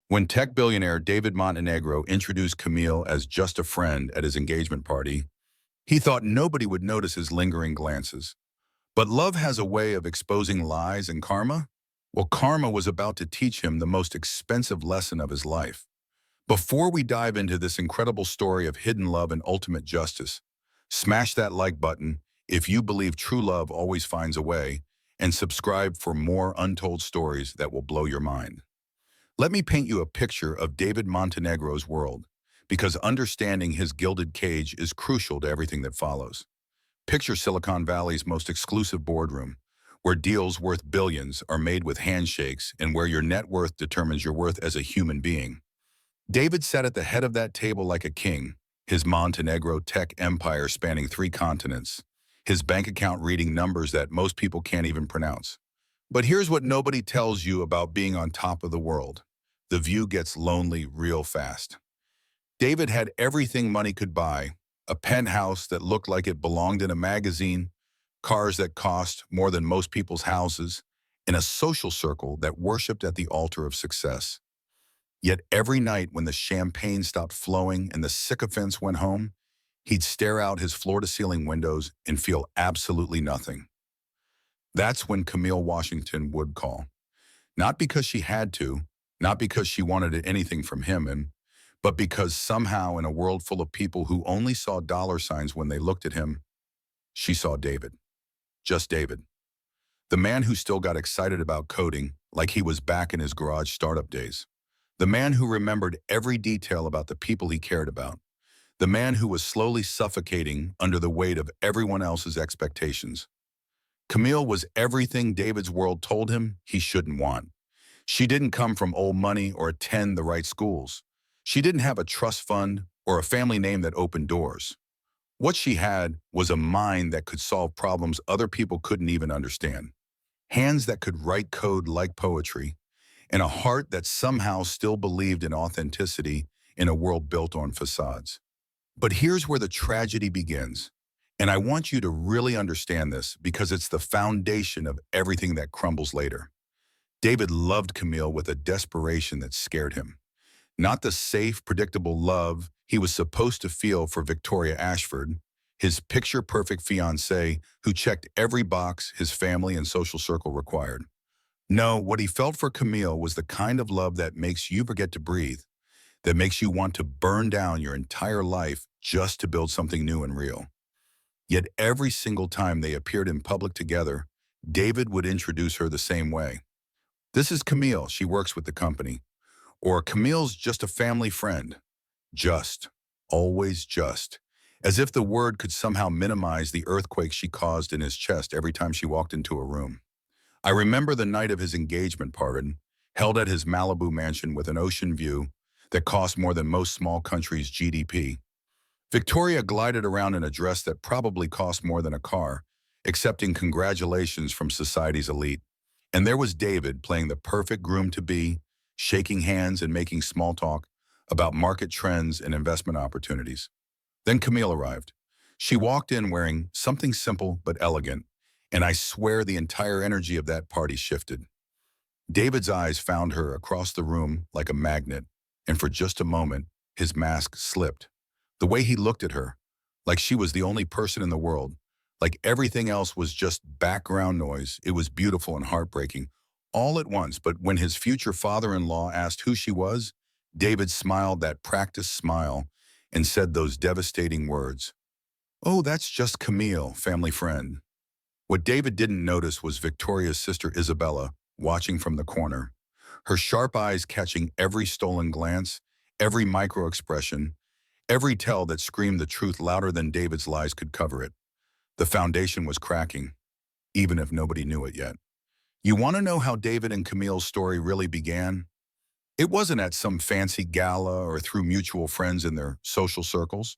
When tech billionaire David Montenegro introduced Camille as just a friend at his engagement party, he thought nobody would notice his lingering glances. But love has a way of exposing lies and karma. Well, karma was about to teach him the most expensive lesson of his life. Before we dive into this incredible story of hidden love and ultimate justice, smash that like button if you believe true love always finds a way, and subscribe for more untold stories that will blow your mind. Let me paint you a picture of David Montenegro's world, because understanding his gilded cage is crucial to everything that follows. Picture Silicon Valley's most exclusive boardroom, where deals worth billions are made with handshakes and where your net worth determines your worth as a human being. David sat at the head of that table like a king, his Montenegro tech empire spanning 3 continents, his bank account reading numbers that most people can't even pronounce. But here's what nobody tells you about being on top of the world. The view gets lonely real fast. David had everything money could buy: a penthouse that looked like it belonged in a magazine, cars that cost more than most people's houses, and a social circle that worshipped at the altar of success. Yet every night when the champagne stopped flowing and the sycophants went home, he'd stare out his floor-to-ceiling windows and feel absolutely nothing. That's when Camille Washington would call. Not because she had to, not because she wanted anything from him, but because somehow in a world full of people who only saw dollar signs when they looked at him, she saw David. Just David. The man who still got excited about coding like he was back in his garage startup days. The man who remembered every detail about the people he cared about. The man who was slowly suffocating under the weight of everyone else's expectations. Camille was everything David's world told him he shouldn't want. She didn't come from old money or attend the right schools. She didn't have a trust fund or a family name that opened doors. What she had was a mind that could solve problems other people couldn't even understand, hands that could write code like poetry, and a heart that somehow still believed in authenticity in a world built on facades. But here's where the tragedy begins. And I want you to really understand this because it's the foundation of everything that crumbles later. David loved Camille with a desperation that scared him. Not the safe, predictable love he was supposed to feel for Victoria Ashford, his picture-perfect fiancée who checked every box his family and social circle required. No, what he felt for Camille was the kind of love that makes you forget to breathe, that makes you want to burn down your entire life just to build something new and real. Yet every single time they appeared in public together, David would introduce her the same way. This is Camille, she works with the company. Or Camille's just a family friend. Just. Always just. As if the word could somehow minimize the earthquake she caused in his chest every time she walked into a room. I remember the night of his engagement party, held at his Malibu mansion with an ocean view that cost more than most small countries' GDP. Victoria glided around in a dress that probably cost more than a car, accepting congratulations from society's elite. And there was David playing the perfect groom-to-be, shaking hands and making small talk about market trends and investment opportunities. Then Camille arrived. She walked in wearing something simple but elegant, and I swear the entire energy of that party shifted. David's eyes found her across the room like a magnet, and for just a moment, his mask slipped. The way he looked at her, like she was the only person in the world, like everything else was just background noise, it was beautiful and heartbreaking, all at once. But when his future father-in-law asked who she was, David smiled that practiced smile and said those devastating words. "Oh, that's just Camille, family friend." What David didn't notice was Victoria's sister Isabella watching from the corner, her sharp eyes catching every stolen glance, every micro-expression, every tell that screamed the truth louder than David's lies could cover it. The foundation was cracking, even if nobody knew it yet. You want to know how David and Camille's story really began? It wasn't at some fancy gala or through mutual friends in their social circles.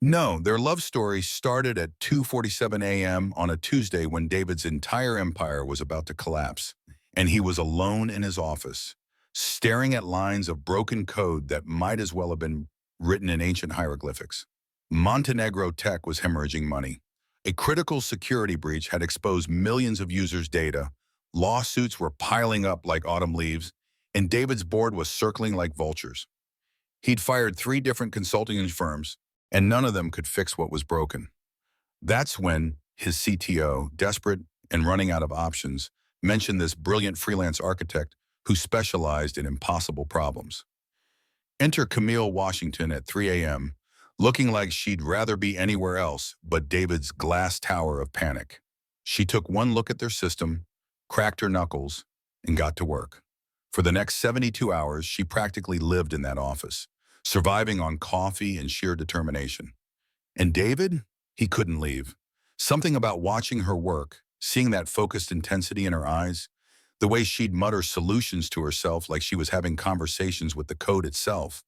No, their love story started at 2:47 a.m. on a Tuesday when David's entire empire was about to collapse, and he was alone in his office, staring at lines of broken code that might as well have been written in ancient hieroglyphics. Montenegro Tech was hemorrhaging money. A critical security breach had exposed millions of users' data, lawsuits were piling up like autumn leaves, and David's board was circling like vultures. He'd fired 3 different consulting firms, and none of them could fix what was broken. That's when his CTO, desperate and running out of options, mentioned this brilliant freelance architect who specialized in impossible problems. Enter Camille Washington at 3 a.m., looking like she'd rather be anywhere else but David's glass tower of panic. She took one look at their system, cracked her knuckles, and got to work. For the next 72 hours, she practically lived in that office, surviving on coffee and sheer determination. And David? He couldn't leave. Something about watching her work, seeing that focused intensity in her eyes, the way she'd mutter solutions to herself like she was having conversations with the code itself.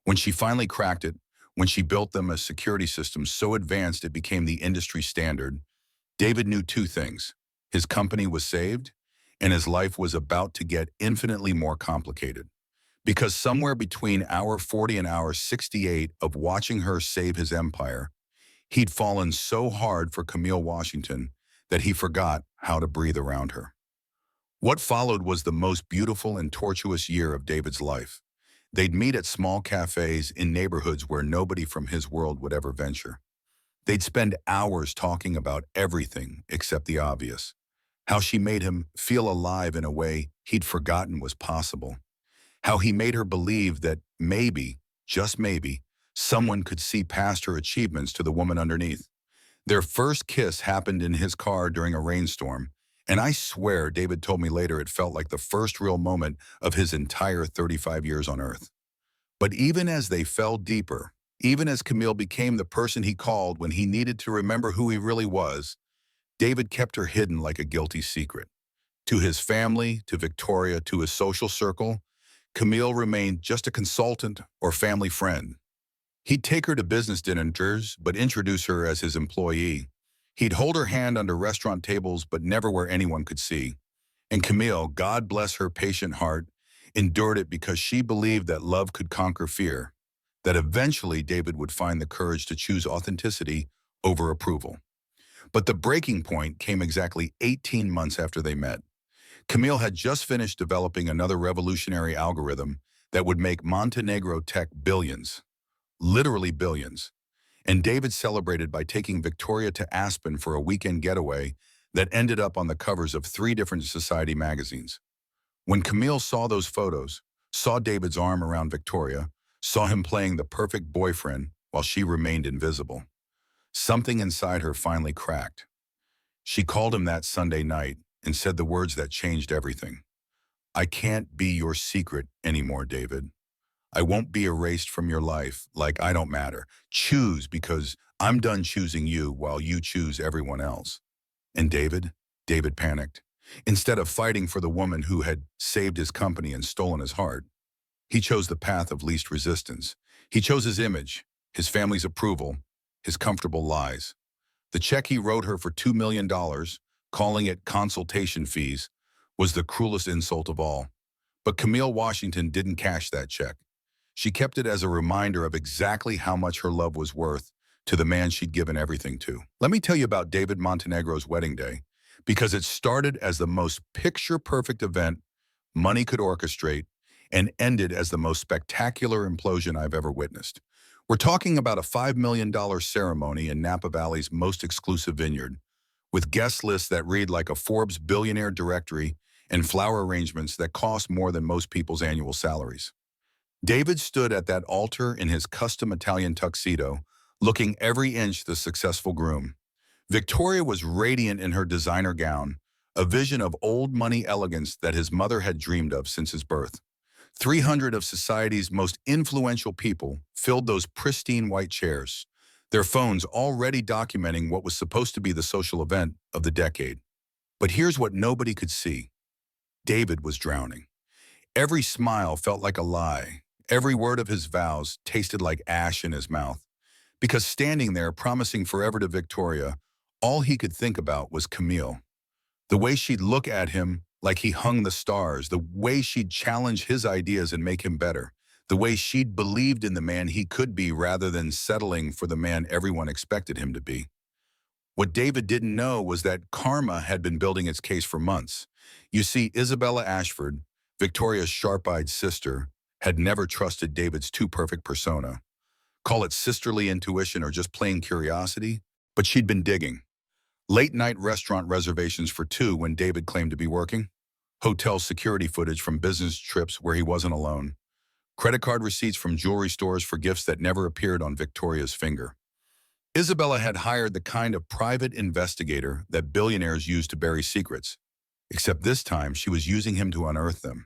When she finally cracked it, when she built them a security system so advanced it became the industry standard, David knew 2 things. His company was saved, and his life was about to get infinitely more complicated. Because somewhere between hour 40 and hour 68 of watching her save his empire, he'd fallen so hard for Camille Washington that he forgot how to breathe around her. What followed was the most beautiful and tortuous year of David's life. They'd meet at small cafes in neighborhoods where nobody from his world would ever venture. They'd spend hours talking about everything except the obvious. How she made him feel alive in a way he'd forgotten was possible. How he made her believe that maybe, just maybe, someone could see past her achievements to the woman underneath. Their first kiss happened in his car during a rainstorm, and I swear David told me later it felt like the first real moment of his entire 35 years on Earth. But even as they fell deeper, even as Camille became the person he called when he needed to remember who he really was, David kept her hidden like a guilty secret. To his family, to Victoria, to his social circle, Camille remained just a consultant or family friend. He'd take her to business dinners, but introduce her as his employee. He'd hold her hand under restaurant tables, but never where anyone could see. And Camille, God bless her patient heart, endured it because she believed that love could conquer fear, that eventually David would find the courage to choose authenticity over approval. But the breaking point came exactly 18 months after they met. Camille had just finished developing another revolutionary algorithm that would make Montenegro tech billions, literally billions. And David celebrated by taking Victoria to Aspen for a weekend getaway that ended up on the covers of 3 different society magazines. When Camille saw those photos, saw David's arm around Victoria, saw him playing the perfect boyfriend while she remained invisible, something inside her finally cracked. She called him that Sunday night and said the words that changed everything. "I can't be your secret anymore, David. I won't be erased from your life like I don't matter. Choose because I'm done choosing you while you choose everyone else." And David panicked. Instead of fighting for the woman who had saved his company and stolen his heart, he chose the path of least resistance. He chose his image, his family's approval, his comfortable lies. The check he wrote her for $2 million, calling it consultation fees, was the cruelest insult of all. But Camille Washington didn't cash that check. She kept it as a reminder of exactly how much her love was worth to the man she'd given everything to. Let me tell you about David Montenegro's wedding day, because it started as the most picture-perfect event money could orchestrate and ended as the most spectacular implosion I've ever witnessed. We're talking about a $5 million ceremony in Napa Valley's most exclusive vineyard, with guest lists that read like a Forbes billionaire directory and flower arrangements that cost more than most people's annual salaries. David stood at that altar in his custom Italian tuxedo, looking every inch the successful groom. Victoria was radiant in her designer gown, a vision of old money elegance that his mother had dreamed of since his birth. 300 of society's most influential people filled those pristine white chairs, their phones already documenting what was supposed to be the social event of the decade. But here's what nobody could see. David was drowning. Every smile felt like a lie. Every word of his vows tasted like ash in his mouth. Because standing there promising forever to Victoria, all he could think about was Camille. The way she'd look at him like he hung the stars, the way she'd challenge his ideas and make him better, the way she'd believed in the man he could be rather than settling for the man everyone expected him to be. What David didn't know was that karma had been building its case for months. You see, Isabella Ashford, Victoria's sharp-eyed sister, had never trusted David's too-perfect persona. Call it sisterly intuition or just plain curiosity, but she'd been digging. Late-night restaurant reservations for two when David claimed to be working. Hotel security footage from business trips where he wasn't alone. Credit card receipts from jewelry stores for gifts that never appeared on Victoria's finger. Isabella had hired the kind of private investigator that billionaires use to bury secrets, except this time she was using him to unearth them.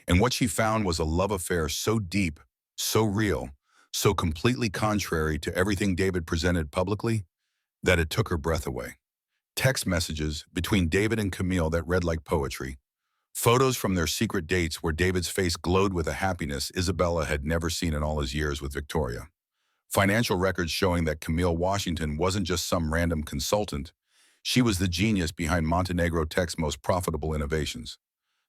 And what she found was a love affair so deep, so real, so completely contrary to everything David presented publicly, that it took her breath away. Text messages between David and Camille that read like poetry. Photos from their secret dates where David's face glowed with a happiness Isabella had never seen in all his years with Victoria. Financial records showing that Camille Washington wasn't just some random consultant. She was the genius behind Montenegro Tech's most profitable innovations.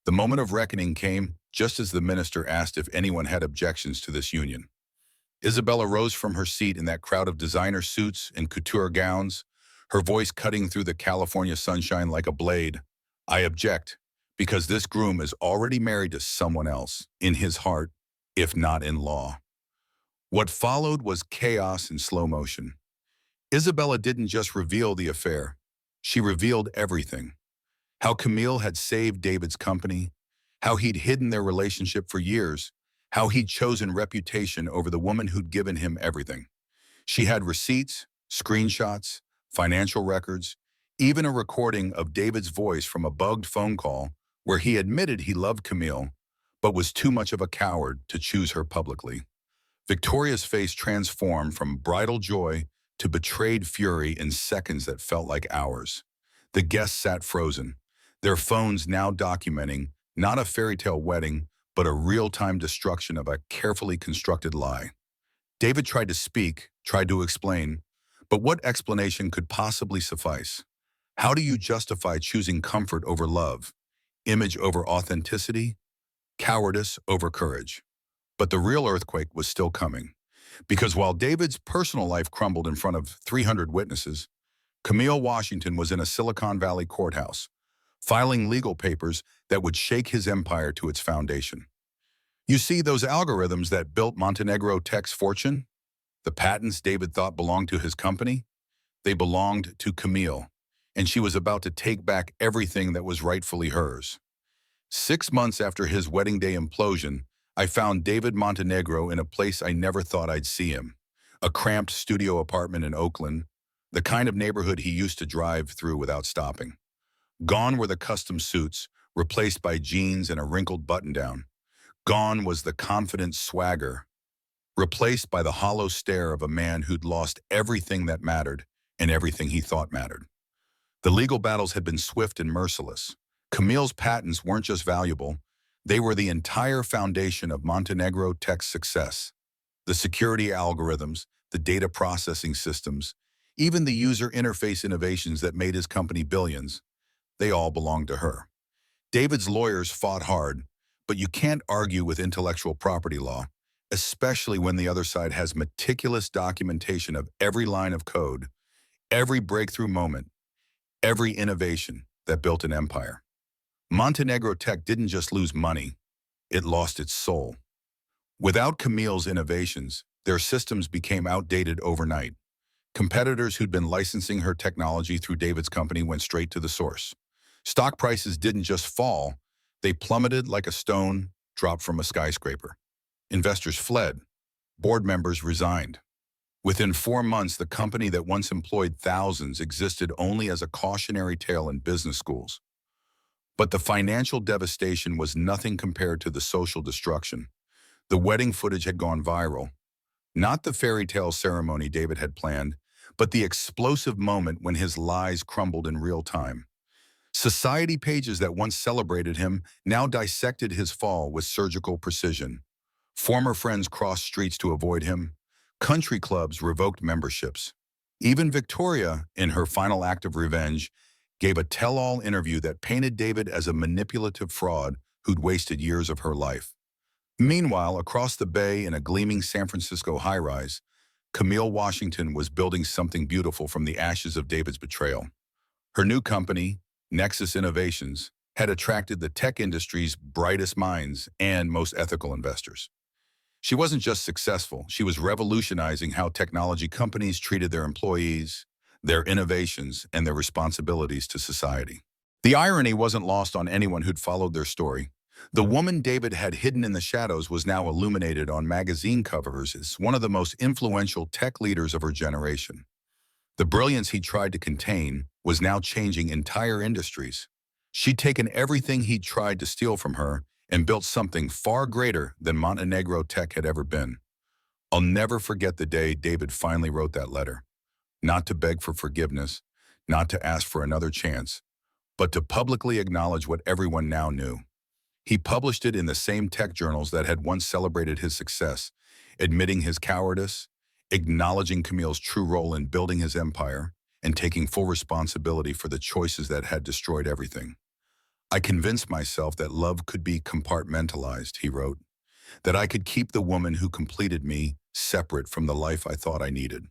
The moment of reckoning came just as the minister asked if anyone had objections to this union. Isabella rose from her seat in that crowd of designer suits and couture gowns, her voice cutting through the California sunshine like a blade. "I object, because this groom is already married to someone else, in his heart, if not in law." What followed was chaos in slow motion. Isabella didn't just reveal the affair. She revealed everything. How Camille had saved David's company, how he'd hidden their relationship for years, how he'd chosen reputation over the woman who'd given him everything. She had receipts, screenshots, financial records, even a recording of David's voice from a bugged phone call where he admitted he loved Camille, but was too much of a coward to choose her publicly. Victoria's face transformed from bridal joy to betrayed fury in seconds that felt like hours. The guests sat frozen, their phones now documenting not a fairy tale wedding, but a real-time destruction of a carefully constructed lie. David tried to speak, tried to explain, but what explanation could possibly suffice? How do you justify choosing comfort over love, image over authenticity, cowardice over courage? But the real earthquake was still coming. Because while David's personal life crumbled in front of 300 witnesses, Camille Washington was in a Silicon Valley courthouse, filing legal papers that would shake his empire to its foundation. You see, those algorithms that built Montenegro Tech's fortune, the patents David thought belonged to his company, they belonged to Camille, and she was about to take back everything that was rightfully hers. 6 months after his wedding day implosion, I found David Montenegro in a place I never thought I'd see him. A cramped studio apartment in Oakland, the kind of neighborhood he used to drive through without stopping. Gone were the custom suits, replaced by jeans and a wrinkled button-down. Gone was the confident swagger, replaced by the hollow stare of a man who'd lost everything that mattered and everything he thought mattered. The legal battles had been swift and merciless. Camille's patents weren't just valuable, they were the entire foundation of Montenegro Tech's success. The security algorithms, the data processing systems, even the user interface innovations that made his company billions, they all belonged to her. David's lawyers fought hard, but you can't argue with intellectual property law, especially when the other side has meticulous documentation of every line of code, every breakthrough moment, every innovation that built an empire. Montenegro Tech didn't just lose money, it lost its soul. Without Camille's innovations, their systems became outdated overnight. Competitors who'd been licensing her technology through David's company went straight to the source. Stock prices didn't just fall, they plummeted like a stone dropped from a skyscraper. Investors fled. Board members resigned. Within 4 months, the company that once employed thousands existed only as a cautionary tale in business schools. But the financial devastation was nothing compared to the social destruction. The wedding footage had gone viral. Not the fairy tale ceremony David had planned, but the explosive moment when his lies crumbled in real time. Society pages that once celebrated him now dissected his fall with surgical precision. Former friends crossed streets to avoid him. Country clubs revoked memberships. Even Victoria, in her final act of revenge, gave a tell-all interview that painted David as a manipulative fraud who'd wasted years of her life. Meanwhile, across the bay in a gleaming San Francisco high-rise, Camille Washington was building something beautiful from the ashes of David's betrayal. Her new company, Nexus Innovations, had attracted the tech industry's brightest minds and most ethical investors. She wasn't just successful, she was revolutionizing how technology companies treated their employees, their innovations, and their responsibilities to society. The irony wasn't lost on anyone who'd followed their story. The woman David had hidden in the shadows was now illuminated on magazine covers as one of the most influential tech leaders of her generation. The brilliance he tried to contain was now changing entire industries. She'd taken everything he'd tried to steal from her and built something far greater than Montenegro tech had ever been. I'll never forget the day David finally wrote that letter. Not to beg for forgiveness, not to ask for another chance, but to publicly acknowledge what everyone now knew. He published it in the same tech journals that had once celebrated his success, admitting his cowardice, acknowledging Camille's true role in building his empire, and taking full responsibility for the choices that had destroyed everything. I convinced myself that love could be compartmentalized, he wrote, that I could keep the woman who completed me separate from the life I thought I needed.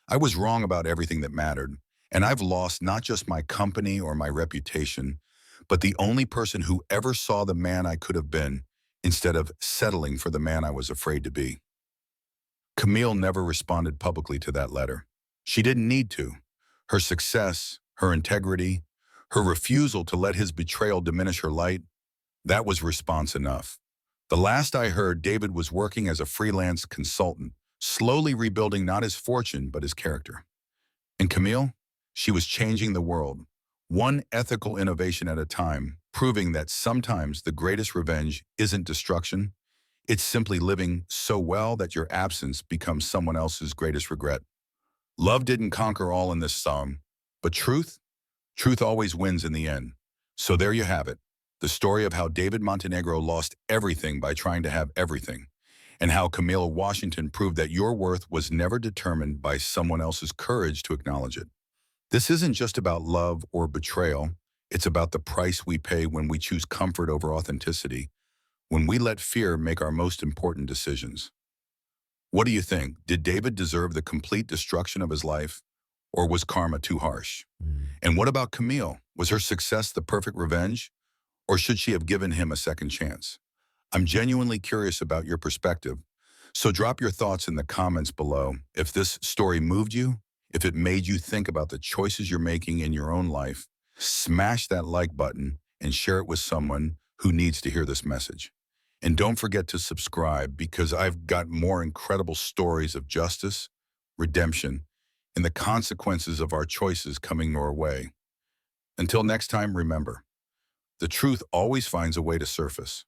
I was wrong about everything that mattered, and I've lost not just my company or my reputation, but the only person who ever saw the man I could have been instead of settling for the man I was afraid to be. Camille never responded publicly to that letter. She didn't need to. Her success, her integrity, her refusal to let his betrayal diminish her light, that was response enough. The last I heard, David was working as a freelance consultant, slowly rebuilding not his fortune, but his character. And Camille, she was changing the world, one ethical innovation at a time, proving that sometimes the greatest revenge isn't destruction, it's simply living so well that your absence becomes someone else's greatest regret. Love didn't conquer all in this song, but truth always wins in the end. So there you have it, the story of how David Montenegro lost everything by trying to have everything, and how Camille Washington proved that your worth was never determined by someone else's courage to acknowledge it. This isn't just about love or betrayal, it's about the price we pay when we choose comfort over authenticity, when we let fear make our most important decisions. What do you think? Did David deserve the complete destruction of his life, or was karma too harsh? And what about Camille? Was her success the perfect revenge, or should she have given him a second chance? I'm genuinely curious about your perspective, so drop your thoughts in the comments below. If this story moved you, if it made you think about the choices you're making in your own life, smash that like button and share it with someone who needs to hear this message. And don't forget to subscribe, because I've got more incredible stories of justice, redemption, and the consequences of our choices coming your way. Until next time, remember, the truth always finds a way to surface.